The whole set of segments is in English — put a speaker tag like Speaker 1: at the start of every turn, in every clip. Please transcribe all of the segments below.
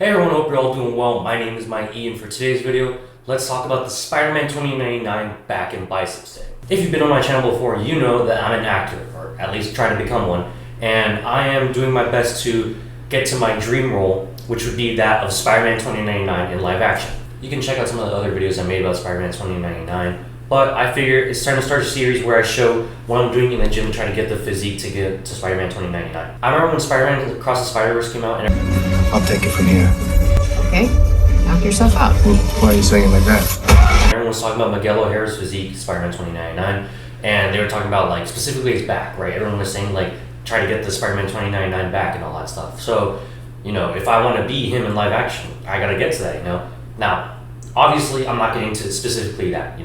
Speaker 1: Hey everyone, hope you're all doing well. My name is Mike E, and for today's video, let's talk about the Spider-Man 2099 back and biceps day. If you've been on my channel before, you know that I'm an actor, or at least trying to become one, and I am doing my best to get to my dream role, which would be that of Spider-Man 2099 in live action. You can check out some of the other videos I made about Spider-Man 2099, but I figure it's time to start a series where I show what I'm doing in the gym to try to get the physique to get to Spider-Man 2099. I remember when Spider-Man Across the Spider-Verse came out, and
Speaker 2: I'll take it from here.
Speaker 3: Okay, knock yourself out.
Speaker 2: Well, why are you saying it like that?
Speaker 1: everyone was talking about Miguel O'Hara's physique, Spider-Man 2099, and they were talking about like specifically his back, right? Everyone was saying like try to get the Spider-Man 2099 back and all that stuff. So, if I want to be him in live action, I gotta get to that, Now, obviously, I'm not getting to specifically that,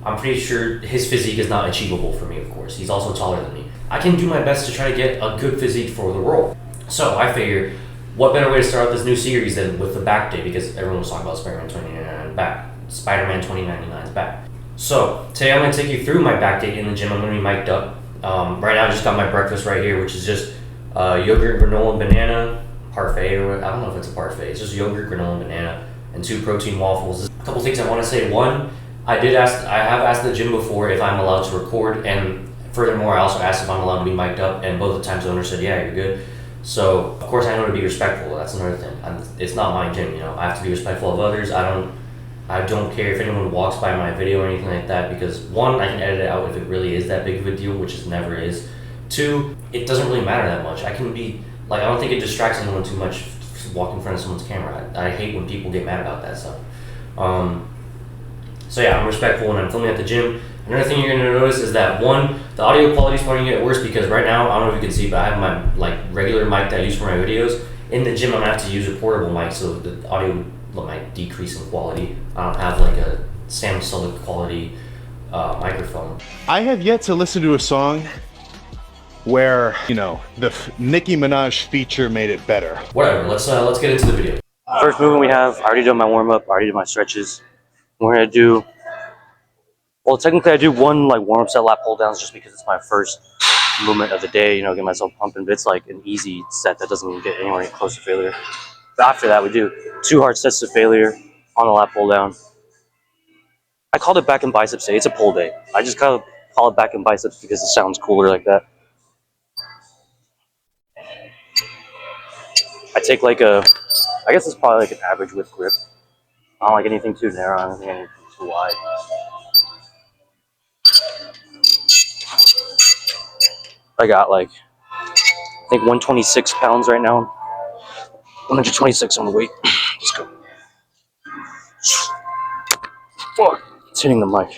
Speaker 1: I'm pretty sure his physique is not achievable for me, of course. He's also taller than me. I can do my best to try to get a good physique for the role. So I figure, what better way to start out this new series than with the back day, because everyone was talking about Spider-Man 2099's back. Spider-Man 2099's back. So today I'm going to take you through my back day in the gym. I'm going to be mic'd up. Right now I just got my breakfast right here, which is just yogurt, granola, and banana parfait, or I don't know if it's a parfait. It's just yogurt, granola, and banana, and 2 protein waffles. A couple things I want to say. One, I have asked the gym before if I'm allowed to record, and furthermore, I also asked if I'm allowed to be mic'd up, and both the times the owner said, yeah, you're good. So, of course, I know to be respectful. That's another thing. It's not my gym, I have to be respectful of others. I don't care if anyone walks by my video or anything like that, because one, I can edit it out if it really is that big of a deal, which it never is. Two, it doesn't really matter that much. I can be, I don't think it distracts anyone too much to walk in front of someone's camera. I hate when people get mad about that stuff. So yeah, I'm respectful when I'm filming at the gym. Another thing you're gonna notice is that one, the audio quality is starting to get worse, because right now, I don't know if you can see, but I have my regular mic that I use for my videos. In the gym, I'm gonna have to use a portable mic, so the audio might decrease in quality. I don't have a Samsung quality microphone.
Speaker 4: I have yet to listen to a song where, the Nicki Minaj feature made it better.
Speaker 1: Whatever, let's get into the video. First movement we have, I already did my warm-up, I already did my stretches. We're gonna do, well, technically I do one warm-up set lat pull downs just because it's my first movement of the day, get myself pumping, but it's an easy set that doesn't even get anywhere close to failure. But after that, we do 2 hard sets to failure on the lat pull down. I called it back and biceps day. It's a pull day. I just call it back and biceps because it sounds cooler like that. I take I guess it's probably an average width grip. I don't like anything too narrow. I don't think anything too wide. I got I think 126 pounds right now. 126 on the weight. Let's go. Fuck. It's hitting the mic.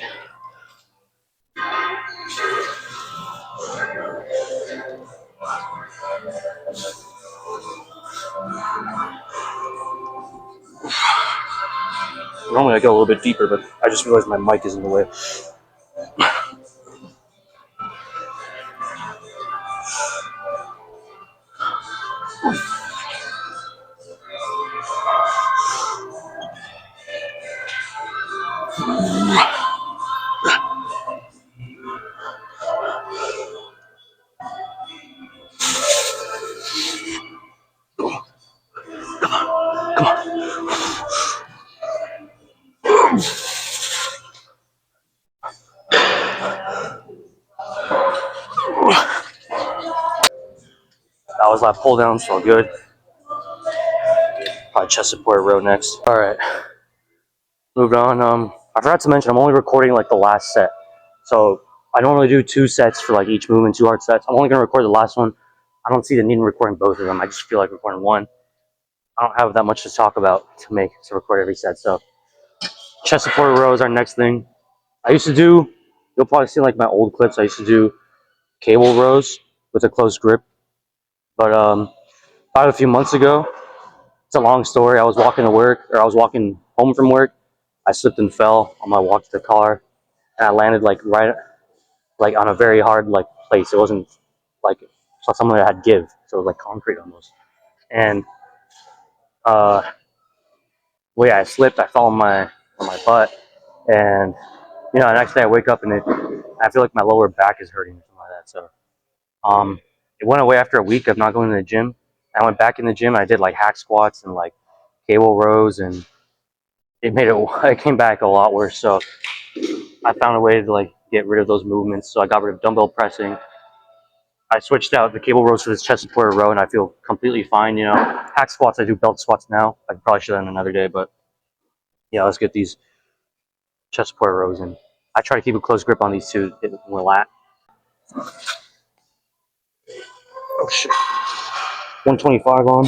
Speaker 1: Normally I go a little bit deeper, but I just realized my mic is in the way. That was pull down, so good. Probably chest support row next. All right, moved on. I forgot to mention I'm only recording the last set, so I don't really do 2 sets for each movement, 2 hard sets. I'm only gonna record the last one. I don't see the need in recording both of them. I just feel like recording one. I don't have that much to talk about to record every set. So chest support row is our next thing. I used to do, you'll probably see my old clips. I used to do cable rows with a close grip, but about a few months ago, it's a long story. I was walking to work, or I was walking home from work. I slipped and fell on my walk to the car, and I landed right on a very hard place. It wasn't something that had give, so it was concrete almost. And well, yeah, I slipped. I fell on my butt, and the next day I wake up and I feel like my lower back is hurting or something like that. So it went away after a week of not going to the gym. I went back in the gym. I did hack squats and cable rows, and it made it. It came back a lot worse. So I found a way to like get rid of those movements. So I got rid of dumbbell pressing. I switched out the cable rows for this chest supported row, and I feel completely fine. You know, hack squats, I do belt squats now. I probably should have done another day, but yeah, let's get these chest supported rows in. I try to keep a close grip on these two when we're lat. Oh shit. 125 on.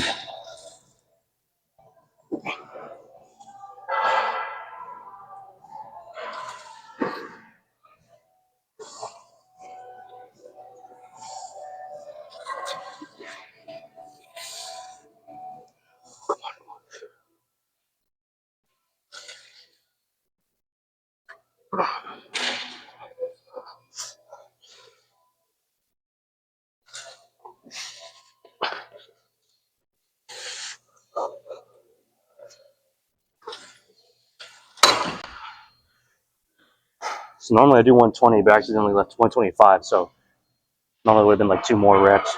Speaker 1: So normally I do 120, but I accidentally left 125. So normally it would have been like 2 more reps.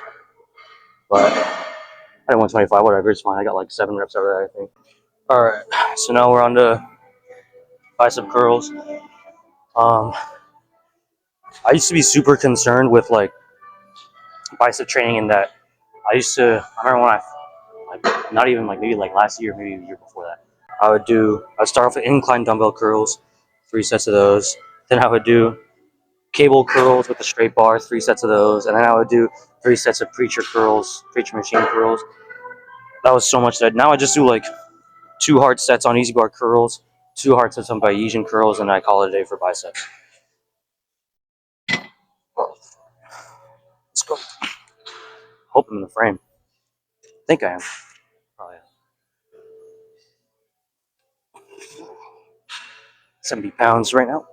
Speaker 1: But I did 125, whatever, it's fine. I got like 7 reps out of that, I think. Alright, so now we're on to bicep curls. I used to be super concerned with like bicep training in that I remember when like not even like maybe like last year, maybe a year before that. I'd start off with incline dumbbell curls, 3 sets of those. Then I would do cable curls with the straight bar, 3 sets of those. And then I would do 3 sets of preacher machine curls. That was so much that now I just do like 2 hard sets on easy bar curls, 2 hard sets on Bayesian curls, and I call it a day for biceps. Let's go. Hope I'm in the frame. I think I am. Probably am. 70 pounds right now.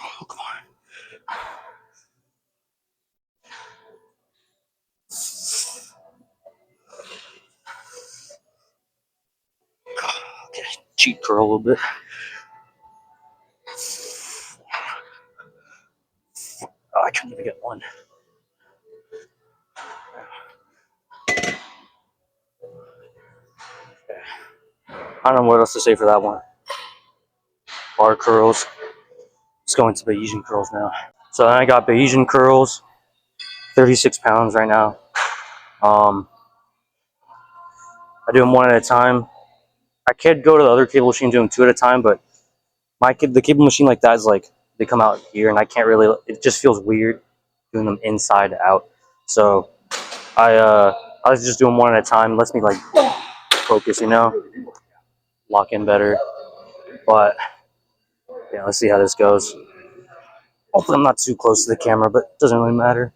Speaker 1: Oh, come on. Okay, cheat curl a little bit. Oh, I couldn't even get one. I don't know what else to say for that one. Bar curls. Let's go into Bayesian curls now. So then I got Bayesian curls, 36 pounds right now. I do them 1 at a time. I could go to the other cable machine, do them 2 at a time, but the cable machine like that is like, they come out here and I can't really, it just feels weird doing them inside out. So I was just doing 1 at a time. It lets me like focus, you know, lock in better. But yeah, let's see how this goes. Hopefully I'm not too close to the camera, but it doesn't really matter.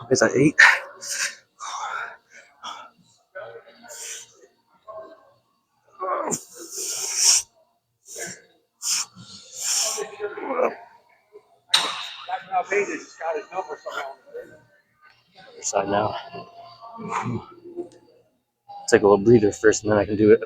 Speaker 1: Is that 8? Other side now. Take a little breather first, and then I can do it.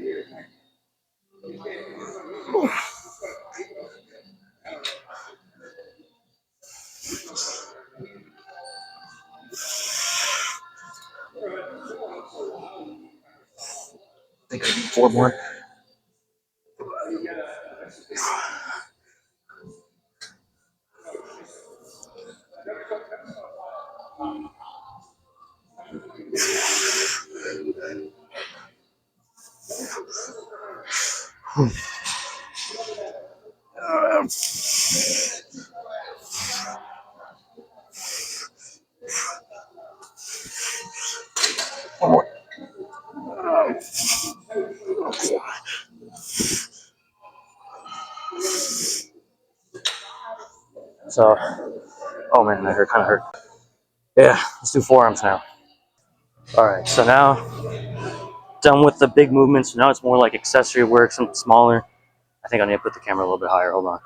Speaker 2: I think I need 4 more. One more.
Speaker 5: So, oh man, that kind of hurt. Yeah, let's do forearms now. All right, so now done with the big movements. Now it's more like accessory work, something smaller. I think I need to put the camera a little bit higher. Hold on.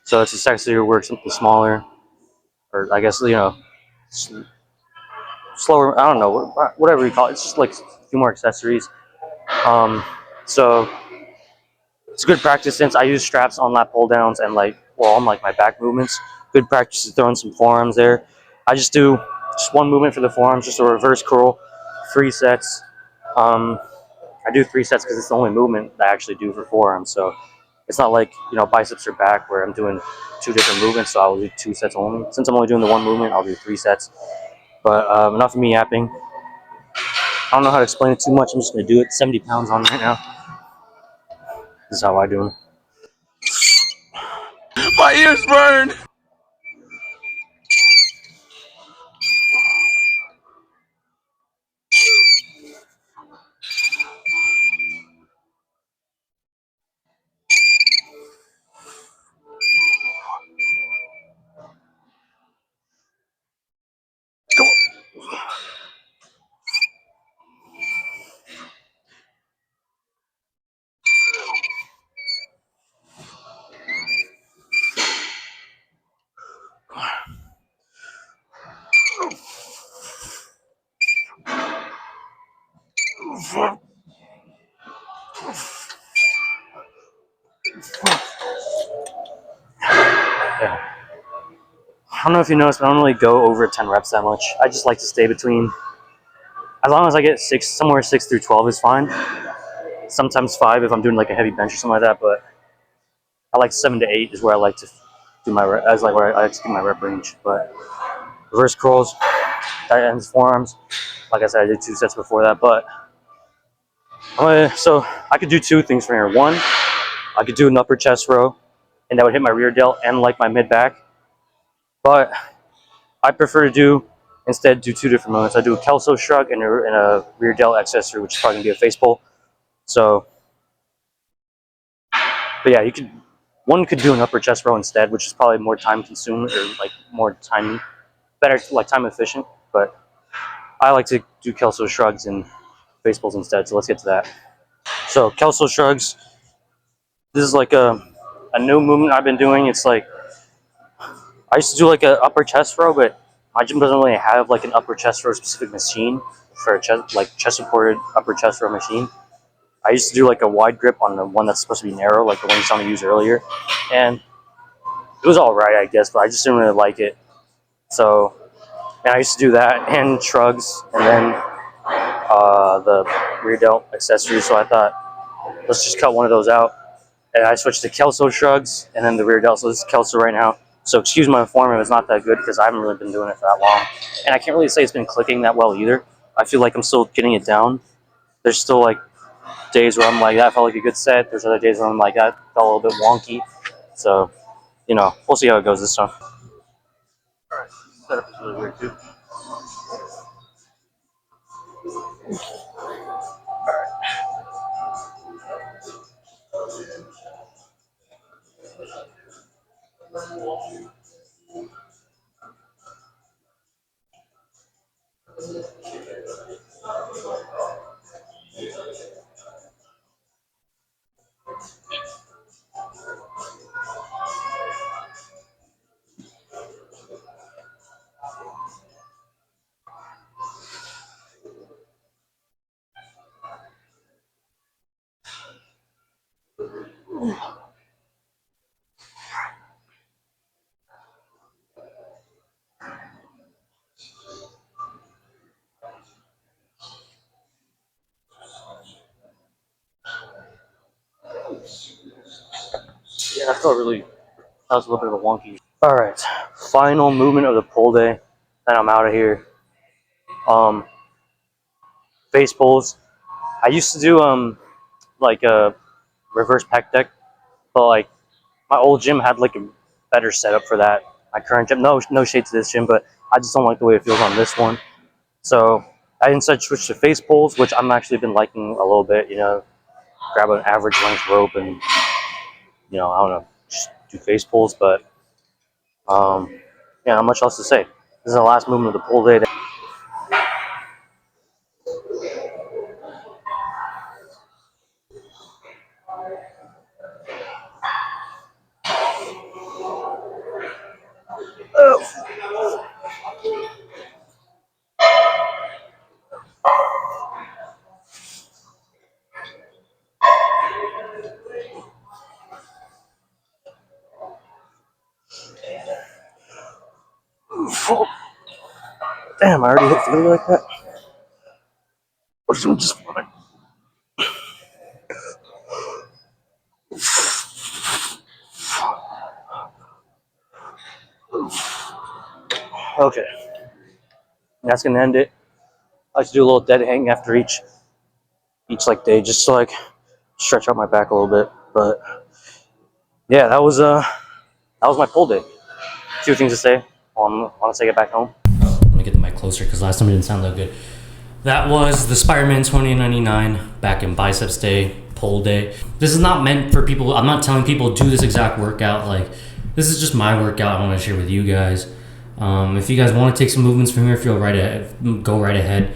Speaker 5: So it's accessory work, something smaller, or I guess slower. I don't know, whatever you call it. It's just like a few more accessories. So it's good practice since I use straps on lat pull downs and on like my back movements. Good practice to throwing some forearms there. I just do just one movement for the forearms, just a reverse curl, 3 sets. I do 3 sets because it's the only movement that I actually do for forearms. So it's not like biceps or back where I'm doing 2 different movements. So I'll do 2 sets only. Since I'm only doing the one movement, I'll do 3 sets. But enough of me yapping. I don't know how to explain it too much. I'm just gonna do it. 70 pounds on right now. This is how I do it.
Speaker 4: My ears burn.
Speaker 5: Yeah. I don't know if you noticed, but I don't really go over 10 reps that much. I just like to stay between. As long as I get 6 through 12 is fine. Sometimes 5 if I'm doing like a heavy bench or something like that. But I like 7 to 8 is where I like to do my rep. That's like where I like to do my rep range. But reverse curls, tight ends, forearms. Like I said, I did 2 sets before that. But so I could do 2 things from here. One, I could do an upper chest row, and that would hit my rear delt and like my mid back. But I prefer to instead do 2 different movements. I do a Kelso shrug and a rear delt accessory, which is probably gonna be a face pull. So, but yeah, one could do an upper chest row instead, which is probably more time consuming or like better, like time efficient. But I like to do Kelso shrugs and face pulls instead. So let's get to that. So Kelso shrugs. This is like a new movement I've been doing. It's like I used to do like an upper chest row, but my gym doesn't really have like an upper chest row specific machine for a chest supported upper chest row machine. I used to do like a wide grip on the one that's supposed to be narrow, like the one you saw me use earlier, and it was all right, I guess, but I just didn't really like it. So, and I used to do that and shrugs, and then the rear delt accessories. So I thought, let's just cut one of those out, and I switched to Kelso shrugs, and then the rear delt. So this is Kelso right now. So excuse my form if it's not that good because I haven't really been doing it for that long, and I can't really say it's been clicking that well either. I feel like I'm still getting it down. There's still like days where I'm like, that felt like a good set. There's other days where I'm like, that felt a little bit wonky. So, we'll see how it goes this time. Alright, setup is really weird too. Yeah, that felt really. That was a little bit of a wonky. All right, final movement of the pull day. Then I'm out of here. Face pulls. I used to do like a reverse pec deck, but like my old gym had like a better setup for that. My current gym, no shade to this gym, but I just don't like the way it feels on this one. So I instead switched to face pulls, which I'm actually been liking a little bit. You know, grab an average length rope and I don't know, just do face pulls. But yeah, not much else to say. This is the last movement of the pull day. Damn, I already hit failure like that. What's doing just fine. Okay, that's gonna end it. I like to do a little dead hang after each like day, just to like stretch out my back a little bit. But yeah, that was my pull day. A few things to say once I get back home.
Speaker 1: Let me get the mic closer because last time it didn't sound that good. That was the Spider-Man 2099 back in Biceps Day, pull day. This is not meant for people. I'm not telling people do this exact workout. Like, this is just my workout I want to share with you guys. If you guys want to take some movements from here, go right ahead.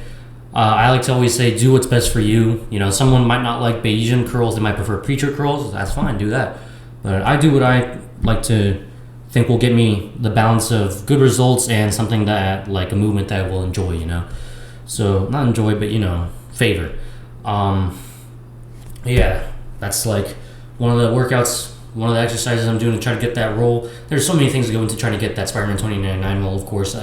Speaker 1: I like to always say, do what's best for you. You know, someone might not like Bayesian curls. They might prefer preacher curls. That's fine. Do that. But I do what I like to think will get me the balance of good results and something that, like a movement that I will enjoy, you know. So, not enjoy, but, favor. Yeah, that's like one of the workouts, one of the exercises I'm doing to try to get that roll. There's so many things that go into trying to get that Spider-Man 2099 roll, of course.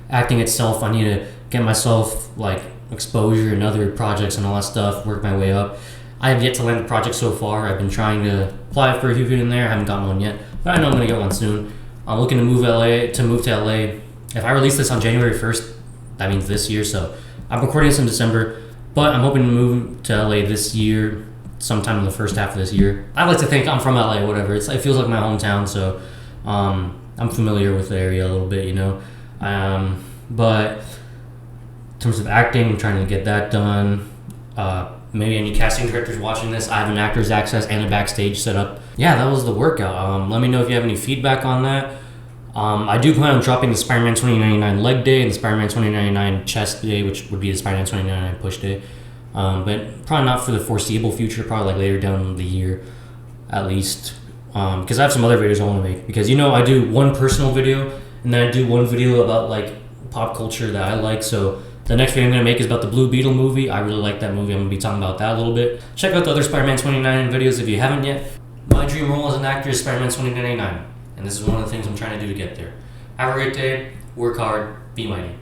Speaker 1: Acting itself, I need to get myself, like, exposure and other projects and all that stuff, work my way up. I have yet to land a project so far. I've been trying to apply for a few here and there. I haven't gotten one yet, but I know I'm going to get one soon. I'm looking to move to LA. If I release this on January 1st, that means this year, so I'm recording this in December, but I'm hoping to move to LA this year, sometime in the first half of this year. I like to think I'm from LA, whatever. It feels like my hometown, so I'm familiar with the area a little bit, you know. But in terms of acting, I'm trying to get that done. Maybe any casting directors watching this, I have an actor's access and a backstage set up. Yeah, that was the workout. Let me know if you have any feedback on that. I do plan on dropping the Spider-Man 2099 leg day and the Spider-Man 2099 chest day, which would be the Spider-Man 2099 push day. But probably not for the foreseeable future, probably like later down the year at least. Because I have some other videos I want to make. Because, I do one personal video and then I do one video about like pop culture that I like. So the next video I'm going to make is about the Blue Beetle movie. I really like that movie. I'm going to be talking about that a little bit. Check out the other Spider-Man 2099 videos if you haven't yet. My dream role as an actor is Spider-Man 2099. And this is one of the things I'm trying to do to get there. Have a great day. Work hard. Be mighty.